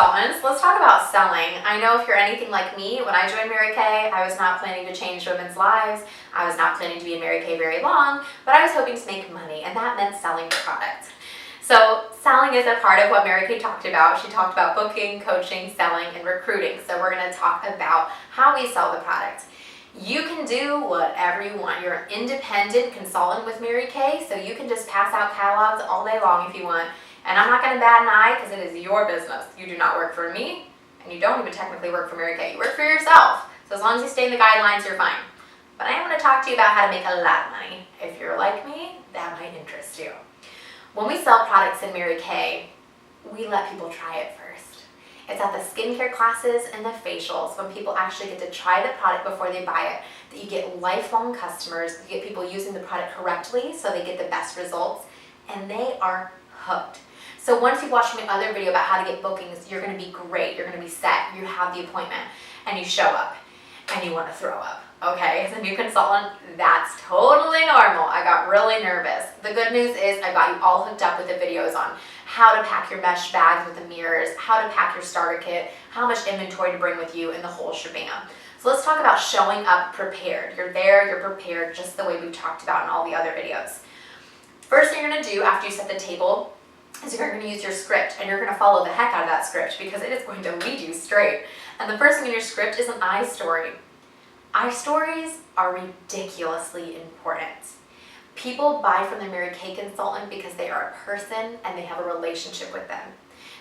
consultants, let's talk about selling. I know if you're anything like me, when I joined Mary Kay, I was not planning to change women's lives. I was not planning to be in Mary Kay very long, but I was hoping to make money, and that meant selling the product. So selling is a part of what Mary Kay talked about. She talked about booking, coaching, selling, and recruiting. So we're going to talk about how we sell the product. You can do whatever you want. You're an independent consultant with Mary Kay, so you can just pass out catalogs all day long if you want. And I'm not going to bat an eye because it is your business. You do not work for me, and you don't even technically work for Mary Kay. You work for yourself. So as long as you stay in the guidelines, you're fine. But I am going to talk to you about how to make a lot of money. If you're like me, that might interest you. When we sell products in Mary Kay, we let people try it first. It's at the skincare classes and the facials when people actually get to try the product before they buy it that you get lifelong customers, you get people using the product correctly so they get the best results, and they are hooked. So once you watch my other video about how to get bookings, you're going to be great, you're going to be set, you have the appointment, and you show up, and you want to throw up. Okay, as a new consultant, that's totally normal. I got really nervous. The good news is I got you all hooked up with the videos on how to pack your mesh bags with the mirrors, how to pack your starter kit, how much inventory to bring with you, and the whole shebang. So let's talk about showing up prepared. You're there, you're prepared, just the way we've talked about in all the other videos. First thing you're going to do after you set the table is you're going to use your script, and you're going to follow the heck out of that script because it is going to lead you straight. And the first thing in your script is an I story. I stories are ridiculously important. People buy from the Mary Kay consultant because they are a person and they have a relationship with them.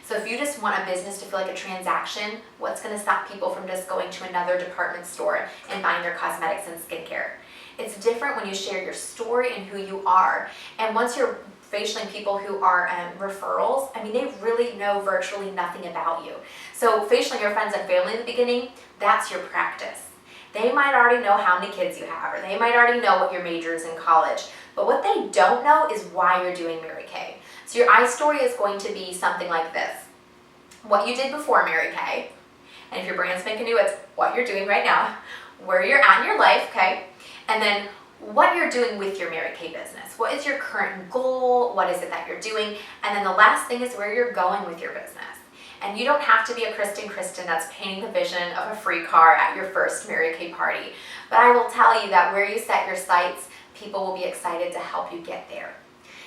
So if you just want a business to feel like a transaction, what's going to stop people from just going to another department store and buying their cosmetics and skincare? It's different when you share your story and who you are. And once you're facialing people who are referrals, I mean, they really know virtually nothing about you. So facialing your friends and family in the beginning, that's your practice. They might already know how many kids you have, or they might already know what your major is in college. But what they don't know is why you're doing Mary Kay. So your I story is going to be something like this. What you did before Mary Kay, and if your brand's making new, it's what you're doing right now, where you're at in your life, okay? And then what you're doing with your Mary Kay business. What is your current goal? What is it that you're doing? And then the last thing is where you're going with your business. And you don't have to be a Kristen that's painting the vision of a free car at your first Mary Kay party. But I will tell you that where you set your sights, people will be excited to help you get there.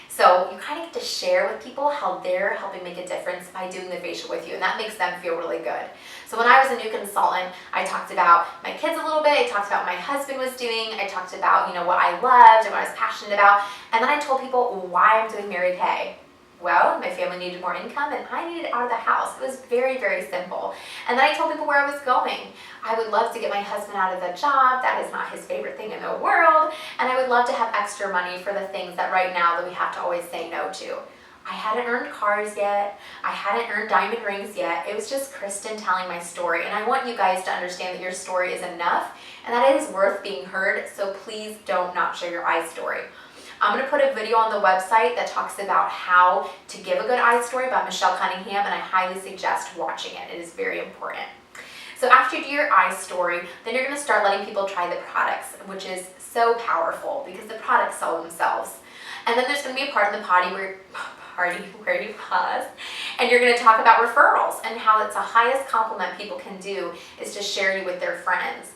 So you kind of get to share with people how they're helping make a difference by doing the facial with you, and that makes them feel really good. So when I was a new consultant, I talked about my kids a little bit, I talked about what my husband was doing, I talked about, what I loved and what I was passionate about, and then I told people why I'm doing Mary Kay. Well, my family needed more income and I needed out of the house. It was very, very simple. And then I told people where I was going. I would love to get my husband out of the job. That is not his favorite thing in the world. And I would love to have extra money for the things that right now that we have to always say no to. I hadn't earned cars yet. I hadn't earned diamond rings yet. It was just Kristen telling my story. And I want you guys to understand that your story is enough and that it is worth being heard. So please don't not share your I story. I'm going to put a video on the website that talks about how to give a good I story by Michelle Cunningham, and I highly suggest watching it. It is very important. So after you do your I story, then you're going to start letting people try the products, which is so powerful because the products sell themselves. And then there's going to be a part in the party where you pause, and you're going to talk about referrals and how it's the highest compliment people can do is to share you with their friends.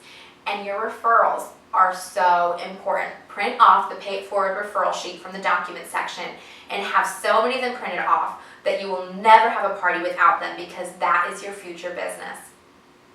And your referrals are so important. Print off the pay it forward referral sheet from the document section and have so many of them printed off that you will never have a party without them because that is your future business.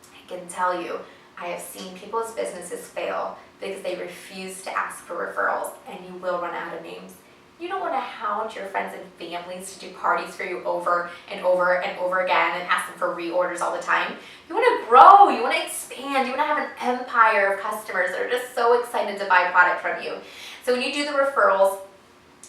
I can tell you, I have seen people's businesses fail because they refuse to ask for referrals, and you will run out of names. You don't want to hound your friends and families to do parties for you over and over and over again and ask them for reorders all the time. You want to grow, you want to expand, you want to have an empire of customers that are just so excited to buy product from you. So when you do the referrals,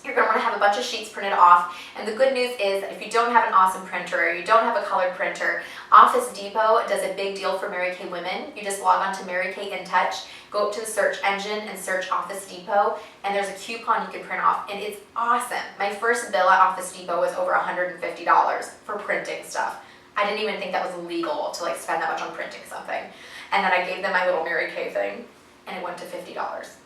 you're going to want to have a bunch of sheets printed off. And the good news is that if you don't have an awesome printer or you don't have a colored printer, Office Depot does a big deal for Mary Kay women. You just log on to Mary Kay In Touch, go up to the search engine and search Office Depot, and there's a coupon you can print off, and it's awesome. My first bill at Office Depot was over $150 for printing stuff. I didn't even think that was legal to spend that much on printing something. And then I gave them my little Mary Kay thing, and it went to $50. So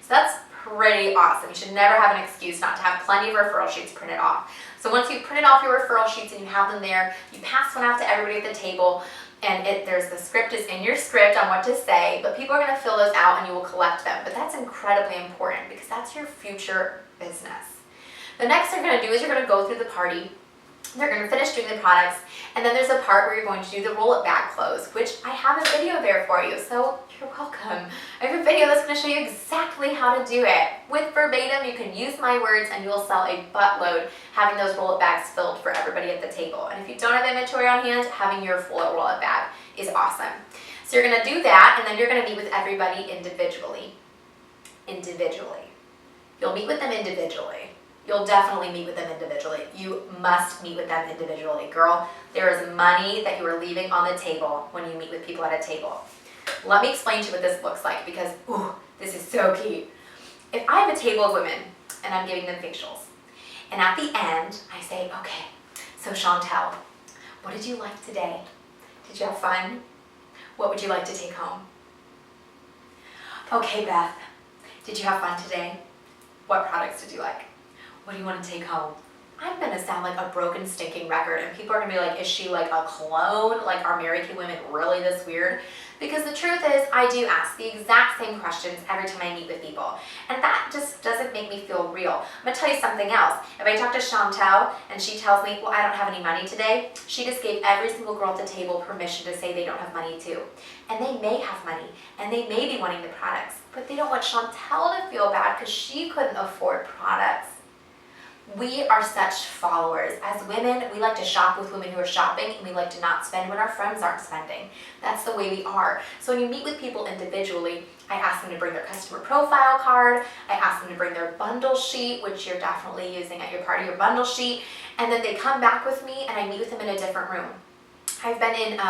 that's pretty awesome. You should never have an excuse not to have plenty of referral sheets printed off. So once you've printed off your referral sheets and you have them there, you pass one out to everybody at the table, and there's the script is in your script on what to say, but people are going to fill those out and you will collect them. But that's incredibly important because that's your future business. The next thing you're going to do is you're going to go through the party. They're going to finish doing the products, and then there's a part where you're going to do the roll-it bag close, which I have a video there for you, so you're welcome. I have a video that's going to show you exactly how to do it. With verbatim, you can use my words and you'll sell a buttload having those roll-it bags filled for everybody at the table. And if you don't have inventory on hand, having your full roll-it bag is awesome. So you're going to do that, and then you're going to meet with everybody individually. You'll meet with them individually. You'll definitely meet with them individually. You must meet with them individually. Girl, there is money that you are leaving on the table when you meet with people at a table. Let me explain to you what this looks like because, ooh, this is so key. If I have a table of women and I'm giving them facials, and at the end, I say, okay, so Chantel, what did you like today? Did you have fun? What would you like to take home? Okay, Beth, did you have fun today? What products did you like? What do you want to take home? I'm going to sound like a broken, stinking record, and people are going to be like, is she like a clone? Like, are Mary Kay women really this weird? Because the truth is, I do ask the exact same questions every time I meet with people, and that just doesn't make me feel real. I'm going to tell you something else. If I talk to Chantel and she tells me, well, I don't have any money today, she just gave every single girl at the table permission to say they don't have money too. And they may have money, and they may be wanting the products, but they don't want Chantel to feel bad because she couldn't afford products. We are such followers. As women, we like to shop with women who are shopping, and we like to not spend when our friends aren't spending. That's the way we are. So when you meet with people individually, I ask them to bring their customer profile card, I ask them to bring their bundle sheet, which you're definitely using at your party, your bundle sheet, and then they come back with me and I meet with them in a different room. I've been in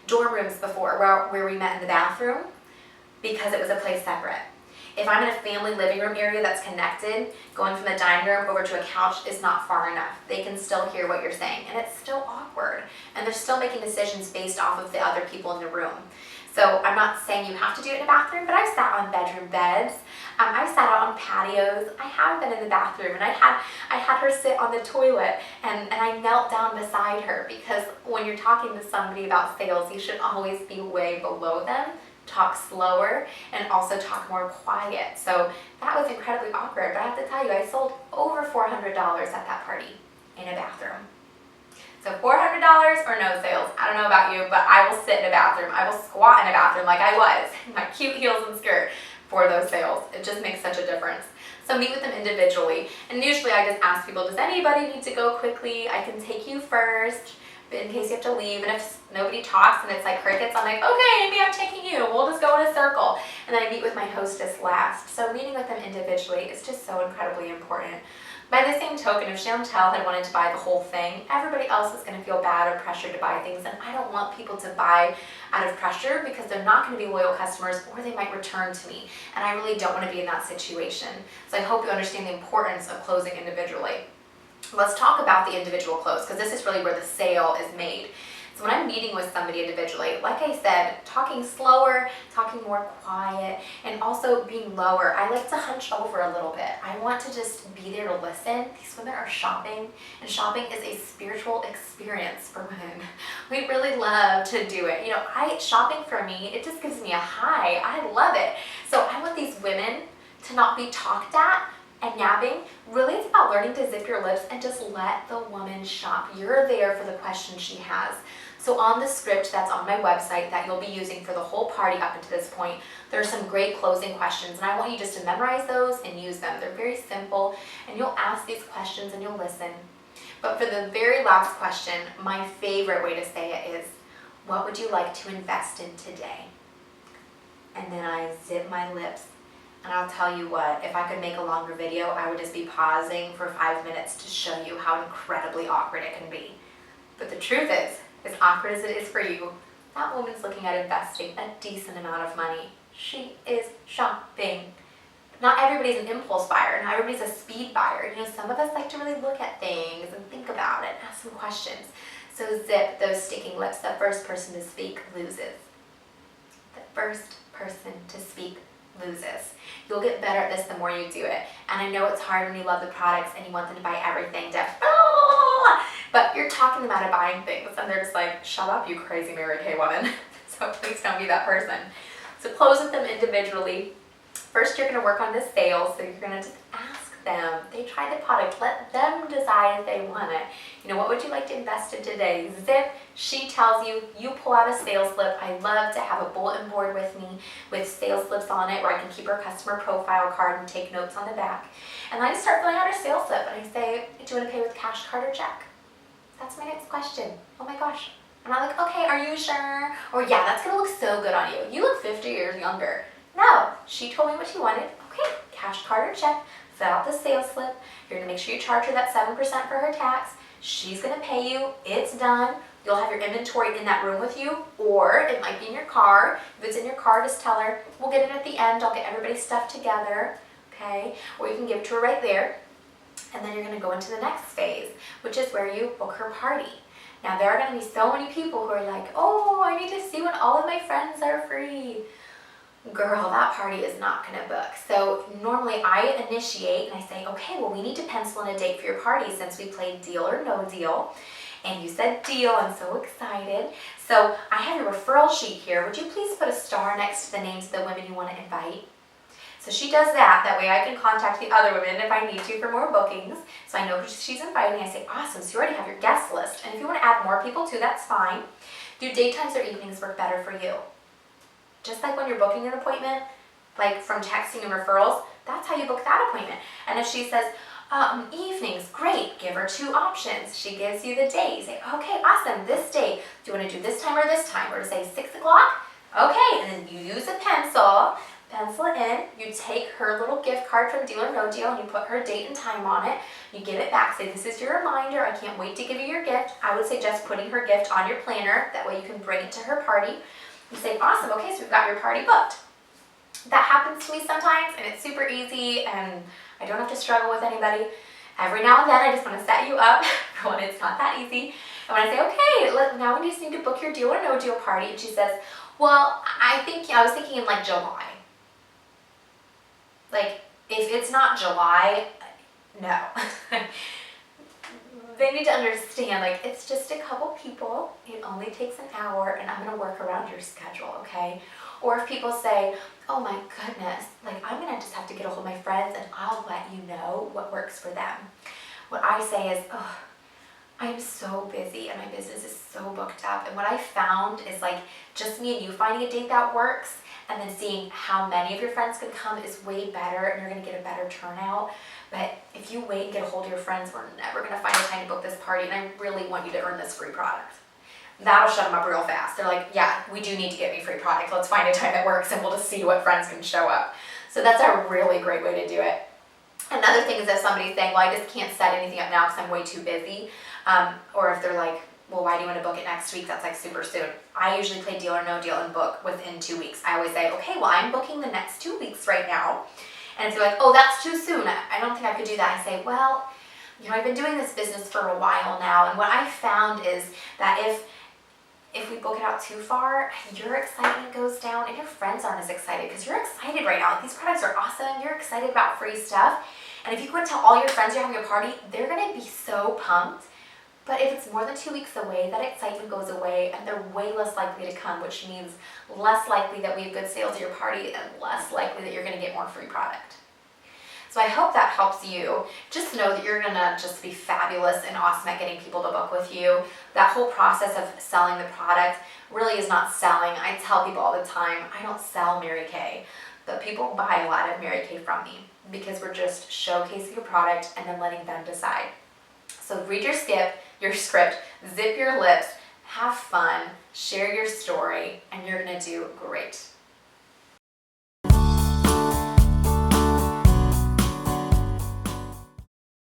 dorm rooms before where we met in the bathroom because it was a place separate. If I'm in a family living room area that's connected, going from the dining room over to a couch is not far enough. They can still hear what you're saying, and it's still awkward. And they're still making decisions based off of the other people in the room. So I'm not saying you have to do it in a bathroom, but I've sat on bedroom beds. I've sat out on patios. I have been in the bathroom, and I had her sit on the toilet, and I knelt down beside her because when you're talking to somebody about sales, you should always be way below them. Talk slower, and also talk more quiet. So that was incredibly awkward, but I have to tell you, I sold over $400 at that party in a bathroom. So $400 or no sales, I don't know about you, but I will sit in a bathroom. I will squat in a bathroom like I was, in my cute heels and skirt for those sales. It just makes such a difference. So meet with them individually, and usually I just ask people, does anybody need to go quickly? I can take you first, in case you have to leave, and if nobody talks and it's like crickets, I'm like, okay, maybe I'm taking you, we'll just go in a circle. And then I meet with my hostess last. So meeting with them individually is just so incredibly important. By the same token, if Chantel had wanted to buy the whole thing, everybody else is going to feel bad or pressured to buy things, and I don't want people to buy out of pressure because they're not going to be loyal customers, or they might return to me, and I really don't want to be in that situation. So I hope you understand the importance of closing individually. Let's talk about the individual close, because this is really where the sale is made. So when I'm meeting with somebody individually, like I said, talking slower, talking more quiet, and also being lower. I like to hunch over a little bit. I want to just be there to listen. These women are shopping, and shopping is a spiritual experience for women. We really love to do it. You know, shopping for me, it just gives me a high. I love it. So I want these women to not be talked at and nabbing. Really, it's about learning to zip your lips and just let the woman shop. You're there for the question she has. So on the script that's on my website that you'll be using for the whole party up until this point, there are some great closing questions, and I want you just to memorize those and use them. They're very simple, and you'll ask these questions and you'll listen. But for the very last question, my favorite way to say it is, what would you like to invest in today? And then I zip my lips. And I'll tell you what, if I could make a longer video, I would just be pausing for 5 minutes to show you how incredibly awkward it can be. But the truth is, as awkward as it is for you, that woman's looking at investing a decent amount of money. She is shopping. Not everybody's an impulse buyer, not everybody's a speed buyer. You know, some of us like to really look at things and think about it, ask some questions. So zip those sticking lips. The first person to speak loses. The first person to speak loses. You'll get better at this the more you do it. And I know it's hard when you love the products and you want them to buy everything but you're talking them out of buying things and they're just like, shut up, you crazy Mary Kay woman. So please don't be that person. So close with them individually. First, you're going to work on the sales. So you're going to just ask them. They try the product. Let them decide if they want it. You know, what would you like to invest in today? Zip. She tells you. You pull out a sales slip. I love to have a bulletin board with me with sales slips on it where I can keep her customer profile card and take notes on the back. And I just start filling out her sales slip and I say, do you want to pay with cash, card, or check? That's my next question. Oh my gosh. I'm not like, okay, are you sure? Or yeah, that's going to look so good on you. You look 50 years younger. No, she told me what she wanted. Okay, cash, card, or check. Fill out the sales slip. You're going to make sure you charge her that 7% for her tax. She's going to pay you. It's done. You'll have your inventory in that room with you, or it might be in your car. If it's in your car, just tell her, we'll get it at the end. I'll get everybody's stuff together, okay? Or you can give it to her right there. And then you're going to go into the next phase, which is where you book her party. Now, there are going to be so many people who are like, oh, I need to see when all of my friends are free. Girl, that party is not going to book. So normally I initiate and I say, okay, well, we need to pencil in a date for your party since we played Deal or No Deal. And you said deal. I'm so excited. So I have your referral sheet here. Would you please put a star next to the names of the women you want to invite? So she does that. That way I can contact the other women if I need to for more bookings. So I know who she's inviting. I say, awesome. So you already have your guest list. And if you want to add more people too, that's fine. Do daytimes or evenings work better for you? Just like when you're booking an appointment, like from texting and referrals, that's how you book that appointment. And if she says, evenings, great, give her 2 options. She gives you the day. You say, okay, awesome, this day. Do you want to do this time or this time? Or to say 6 o'clock? Okay, and then you use a pencil it in, you take her little gift card from Deal or No Deal and you put her date and time on it. You give it back, say, this is your reminder, I can't wait to give you your gift. I would suggest putting her gift on your planner, that way you can bring it to her party. You say, awesome, okay, so we've got your party booked. That happens to me sometimes and it's super easy and I don't have to struggle with anybody. Every now and then I just want to set you up for when it's not that easy. And when I say, okay, now we just need to book your Deal or No Deal party, and she says, well, I was thinking in like July. Like, if it's not July, no. They need to understand, like, it's just a couple people, it only takes an hour, and I'm going to work around your schedule, okay? Or if people say, oh my goodness, like, I'm going to just have to get a hold of my friends, and I'll let you know what works for them. What I say is, oh, I'm so busy, and my business is so booked up, and what I found is, like, just me and you finding a date that works, and then seeing how many of your friends can come is way better, and you're going to get a better turnout. But if you wait and get a hold of your friends, we're never going to find a time to book this party, and I really want you to earn this free product. That'll shut them up real fast. They're like, yeah, we do need to get me free product. Let's find a time that works, and we'll just see what friends can show up. So that's a really great way to do it. Another thing is if somebody's saying, well, I just can't set anything up now because I'm way too busy, or if they're like, well, why do you want to book it next week? That's like super soon. I usually play Deal or No Deal and book within 2 weeks. I always say, okay, well, I'm booking the next 2 weeks right now. And if you're like, oh, that's too soon, I don't think I could do that. I say, well, you know, I've been doing this business for a while now, and what I found is that if we book it out too far, your excitement goes down and your friends aren't as excited because you're excited right now. Like, these products are awesome. You're excited about free stuff. And if you go and tell all your friends you're having a party, they're going to be so pumped. But if it's more than 2 weeks away, that excitement goes away and they're way less likely to come, which means less likely that we have good sales at your party and less likely that you're going to get more free product. So I hope that helps you. Just know that you're going to just be fabulous and awesome at getting people to book with you. That whole process of selling the product really is not selling. I tell people all the time, I don't sell Mary Kay, but people buy a lot of Mary Kay from me because we're just showcasing a product and then letting them decide. So read your script, zip your lips, have fun, share your story, and you're going to do great.